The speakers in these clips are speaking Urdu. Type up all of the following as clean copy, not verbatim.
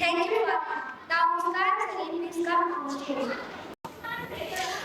Thank you. Now, Muskan Salim is come.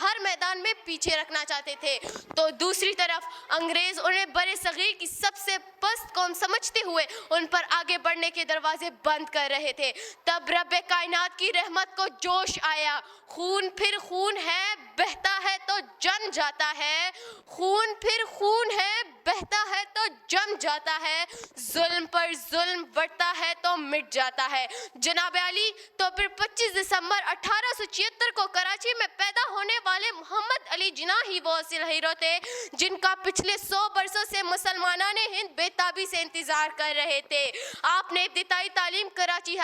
ہر میدان میں پیچھے رکھنا چاہتے تھے، تو دوسری طرف انگریز انہیں برِ صغیر کی سب سے پست قوم سمجھتے ہوئے ان پر آگے بڑھنے کے دروازے بند کر رہے تھے۔ تب رب کائنات کی رحمت کو جوش آیا، خون پھر خون ہے بہتا ہے تو جم جاتا ہے، خون پھر خون ہے بہتا ہے تو جم جاتا ہے، ظلم پر ظلم بڑھتا ہے تو مٹ جاتا ہے۔ جناب علی تو پھر 25 دسمبر 1876 کو کراچی میں پیدا ہونے والے محمد علی جناح ہی وہ اصل ہیرو تھے جن کا پچھلے 100 برسوں سے مسلمانان ہند بے تابی سے انتظار کر رہے تھے۔ آپ نے ابتدائی تعلیم کراچی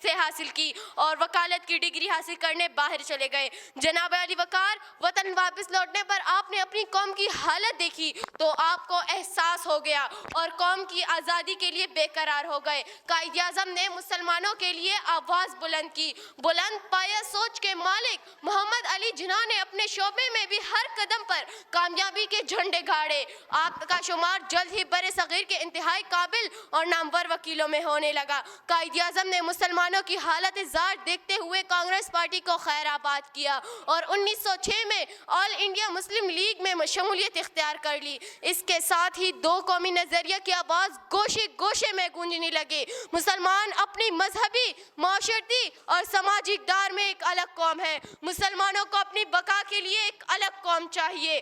سے حاصل کی اور وکالت کی ڈگری حاصل کرنے باہر چلے گئے۔ جناب علی وقار وطن واپس لوٹنے پر آپ نے اپنی قوم کی حالت دیکھی تو آپ کو احساس ہو گیا اور قوم کی آزادی کے لیے بے قرار ہو گئے۔ قائد اعظم نے مسلمانوں کے لیے آواز بلند کی۔ بلند پایہ سوچ کے مالک محمد علی جناح نے اپنے شعبے میں بھی ہر قدم پر کامیابی کے جھنڈے گاڑے۔ آپ کا شمار جلد ہی برِ صغیر کے انتہائی قابل اور نامور وکیلوں میں ہونے لگا۔ قائد اعظم نے مسلمانوں کی حالت زار دیکھتے ہوئے کانگریس پارٹی کو خیر آباد کیا اور 1906 میں آل انڈیا مسلم لیگ میں شمولیت اختیار کر لی۔ اس کے ساتھ ہی دو قومی نظریہ کی آواز گوشے گوشے میں گونجنے لگے۔ مسلمان اپنی مذہبی، معاشرتی اور سماجی اقدار میں ایک الگ قوم ہے۔ مسلمانوں کو اپنی بقا کے لیے ایک الگ قوم چاہیے۔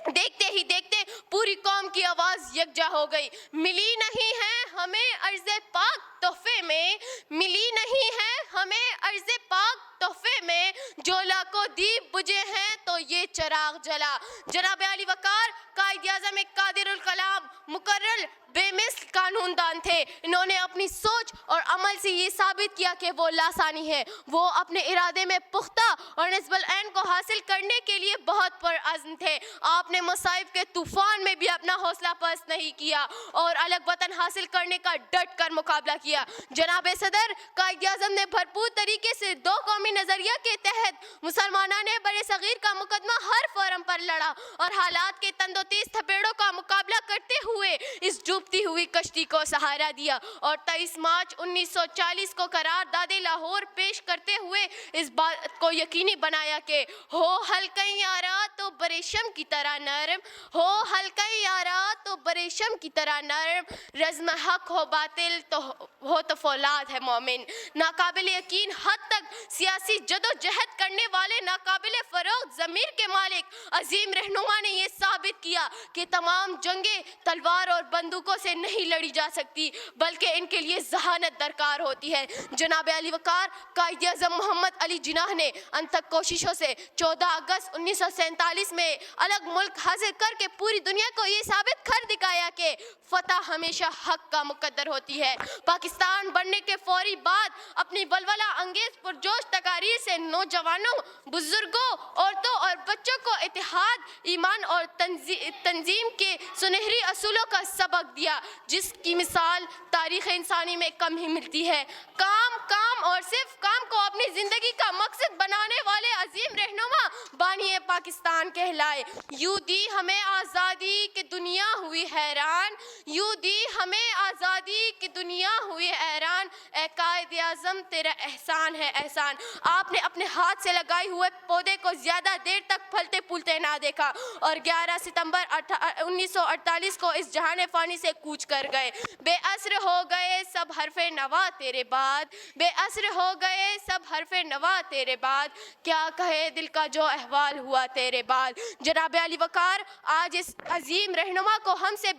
دیکھتے ہی دیکھتے پوری قوم کی آواز یکجا ہو گئی۔ ملی نہیں ہے ہمیں عرض پاک تحفے میں، ملی نہیں ہے ہمیں عرض پاک تحفے میں، جو لاکھوں دیپ بجھے ہیں تو یہ چراغ جلا۔ جناب علی وقار قائد اعظم ایک قادر الکلام، مقرر، بے مثل قانون دان تھے۔ انہوں نے اپنی سوچ اور عمل سے یہ ثابت کیا کہ وہ لاسانی ہے۔ وہ اپنے ارادے میں پختہ اور نصب العین کو حاصل کرنے کے لیے بہت پرعزم تھے۔ آپ نے مصائب کے طوفان میں بھی اپنا حوصلہ پست نہیں کیا اور الگ وطن حاصل کرنے کا ڈٹ کر مقابلہ کیا۔ جناب صدر قائد اعظم نے بھرپور طریقے سے دو قومی نظریہ کے تحت مسلمانوں نے برِ صغیر کا مقدمہ ہر فورم پر لڑا اور حالات کے تند و تیز تھپیڑوں کا مقابلہ کرتے ہوئے اس ڈوبتی ہوئی کشتی کو سہارا دیا اور 23 مارچ 1940 کو قرارداد لاہور پیش کرتے ہوئے اس بات کو یقینی بنایا کہ ہو حلقہ یارا تو بریشم کی طرح نرم، ہو حلقہ یارا تو بریشم کی طرح نرم، رزم حق ہو باطل تو ہو تو فولاد ہے مومن۔ ناقابل یقین حد تک سیاسی جد و جہد کرنے والے ناقابل فروغ ضمیر کے مالک عظیم رہنما نے یہ ثابت کیا کہ تمام جنگیں تلوار اور بندوقوں سے نہیں لڑی جا سکتی بلکہ ان کے لیے ذہانت درکار ہوتی ہے۔ جناب علی وقار قائد اعظم محمد علی جناح نے انتھک کوششوں سے 14 اگست 1947 میں الگ ملک حاصل کر کے پوری دنیا کو یہ ثابت کر دکھایا کہ فتح ہمیشہ حق کا مقدر ہوتی ہے۔ پاکستان بننے کے فوری بعد اپنی ولولہ انگیز پرجوش تقاریر سے نوجوانوں، بزرگوں، عورتوں اور بچوں کو اتحاد، ایمان اور تنظیم کے سنہری اصولوں کا سبق دیا جس کی مثال تاریخ انسانی میں کم ہی ملتی ہے۔ کام کام اور صرف کام کو اپنی زندگی کا مقصد بنانے والے عظیم رہنما بانی پاکستان کہلائے۔ یوں دی ہمیں آزادی کہ دنیا ہوئی حیران، یوں دی ہمیں آزادی کہ دنیا ہوئی حیران، اے قائد اعظم تیرا احسان ہے احسان۔ آپ نے اپنے ہاتھ سے لگائے ہوئے پودے کو زیادہ دیر تک پھلتے پھولتے نہ دیکھا اور 11 ستمبر 1948 کو اس جہان فانی سے کوچ کر گئے۔ بے اثر ہو گئے سب حرف نوا تیرے بعد، بے اثر ہو گئے سب حرف نوا تیرے بعد، کیا کہے دل کا جو احوال ہوا تیرے بعد۔ جناب علی وقار آج اس عظیم رہنما کو ہم سے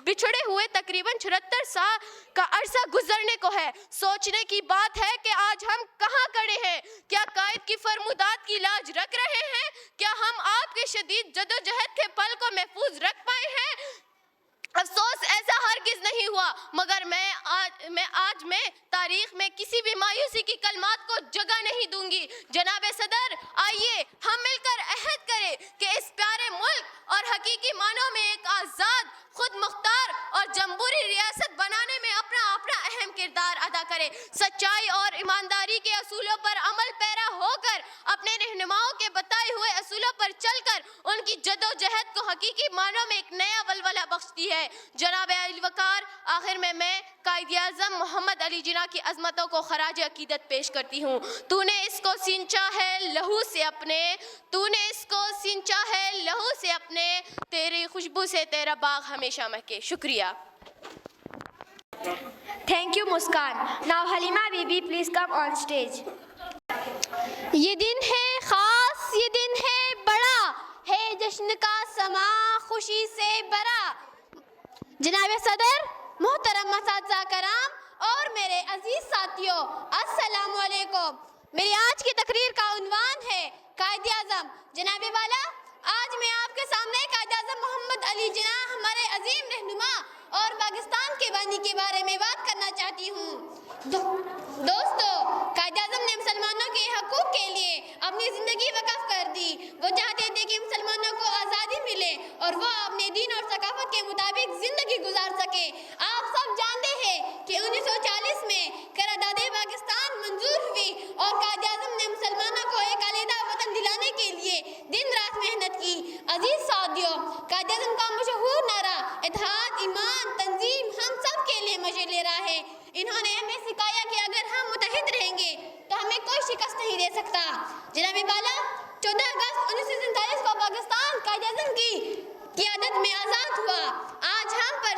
بچھڑے ہوئے تقریباً 74 سال کا عرصہ گزرنے کو ہے۔ سوچنے کی بات ہے کہ آج ہم کہاں کھڑے ہیں۔ کیا قائد کی فرمودات کی لاج رکھ رہے ہیں؟ کیا ہم آپ کے شدید جدوجہد کے پل کو محفوظ رکھ پائے ہیں؟ افسوس ایسا ہرگز نہیں ہوا، مگر آج میں تاریخ میں کسی بھی مایوسی کی کلمات کو جگہ نہیں دوں گی۔ جناب صدر آئیے ہم مل کر عہد کریں کہ اس پیارے ملک اور حقیقی معنوں میں ایک آزاد، خود مختار اور جمہوری ریاست بنانے میں اپنا اہم کردار ادا کریں۔ سچائی اور ایمانداری کے اصولوں پر عمل پیرا ہو کر اپنے رہنماؤں کے بتائے ہوئے اصولوں پر چل کر ان کی جدوجہد کو حقیقی معنوں میں ایک نیا ولولہ بخشتی ہے۔ جناب علی وقار، آخر میں قائد اعظم محمد علی جناح کی عظمتوں کو خراج عقیدت پیش کرتی ہوں۔ تو نے اس کو سینچا ہے لہو سے اپنے، تو نے اس کو سینچا ہے لہو سے اپنے، تیری خوشبو سے تیرا باغ ہمیشہ مہکے۔ شکریہ۔ Thank you, Muskan. Now Halima Bibi, please come on stage. یہ دن ہے خاص، یہ دن ہے بڑا، ہے جشن کا سما خوشی سے بھرا۔ جناب صدر، محترم اساتذہ کرام اور میرے عزیز ساتھیوں، السلام علیکم۔ میری آج کی تقریر کا عنوان ہے قائد اعظم۔ جناب والا، آج میں آپ کے سامنے قائد اعظم محمد علی جناح، ہمارے عظیم رہنما اور پاکستان کے بانی کے بارے میں بات کرنا چاہتی ہوں۔ دوستو، قائد اعظم نے مسلمانوں کے حقوق کے لیے اپنی زندگی وقف کر دی۔ وہ چاہتے تھے کہ مسلمانوں کو آزادی ملے اور وہ اپنے دین اور ثقافت کے مطابق زندگی گزار سکے۔ آپ سب جانتے ہیں کہ 1940 میں قرارداد پاکستان منظور ہوئی اور قائد اعظم نے مسلمانوں کو ایک علیحدہ وطن دلانے کے لیے دن رات محنت کی۔ عزیز ساتھیوں، قائد اعظم کا مشہور نعرہ اتحاد، ایمان، تنظیم ہم سب کے لیے مشعل راہ ہے۔ انہوں نے ہمیں سکھایا کہ اگر ہم متحد رہیں گے تو ہمیں کوئی شکست نہیں دے سکتا۔ جناب بالا، 14 اگست 1947 کو پاکستان قائد اعظم کی قیادت میں آزاد ہوا۔ آج ہم پر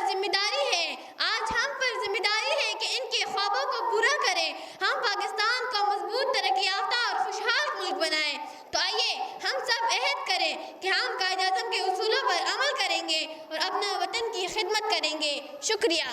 ذمہ داری ہے کہ ان کے خوابوں کو پورا کریں، ہم پاکستان کو مضبوط، ترقی یافتہ اور خوشحال ملک بنائیں۔ تو آئیے ہم سب عہد کریں کہ ہم قائد اعظم کے اصولوں پر عمل کریں گے اور اپنا وطن کی خدمت کریں گے۔ شکریہ۔